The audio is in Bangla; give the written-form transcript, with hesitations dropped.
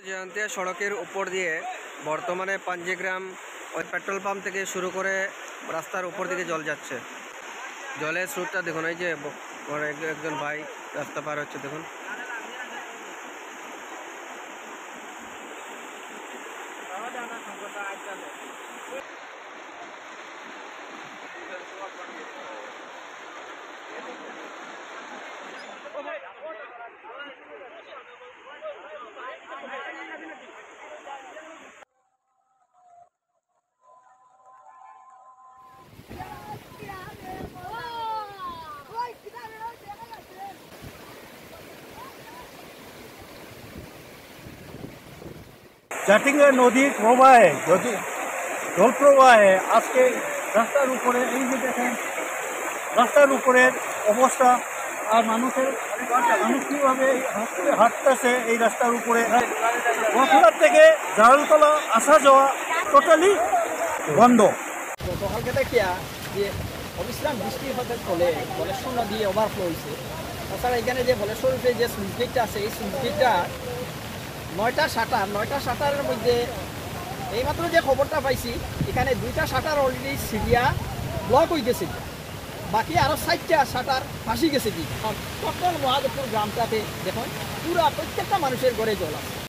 জয়ন্তিয়া সড়কের উপর দিয়ে বর্তমানে পাঞ্জিগ্রাম ওই পেট্রোল পাম্প থেকে শুরু করে রাস্তার উপর দিকে জল যাচ্ছে। জলের স্রোতটা দেখুন, এই যে একজন ভাই রাস্তা পার হচ্ছে, দেখুন। জাটিঙ্গা নদীর প্রবাহে জল প্রবাহে আজকে রাস্তার উপরে এই যে দেখেন রাস্তার উপরের অবস্থা আর মানুষ কীভাবে হাঁটতেছে এই রাস্তার উপরে। বখলার থেকে জালালতলা আসা যাওয়া টোটালি বন্ধ। গতকালকে দেখিয়া যে অবিশ্রাম বৃষ্টি হতে ফলে বলেশ্বর নদী ওভারফ্লো হয়েছে। তাছাড়া এখানে যে বলেশ্বর যে সুইচ গেটটা আছে, এই সুইচ গেটটা 9টা শাটারের মধ্যে এইমাত্র যে খবরটা পাইছি, এখানে 2টা শাটার অলরেডি সিরিয়া ব্লক হয়ে গেছে, বাকি আরও 4টা শাটার ফাঁসি গেছে। কি টোটাল মহাদেবপুর গ্রামটাতে দেখুন পুরা প্রত্যেকটা মানুষের ঘরে জল আছে।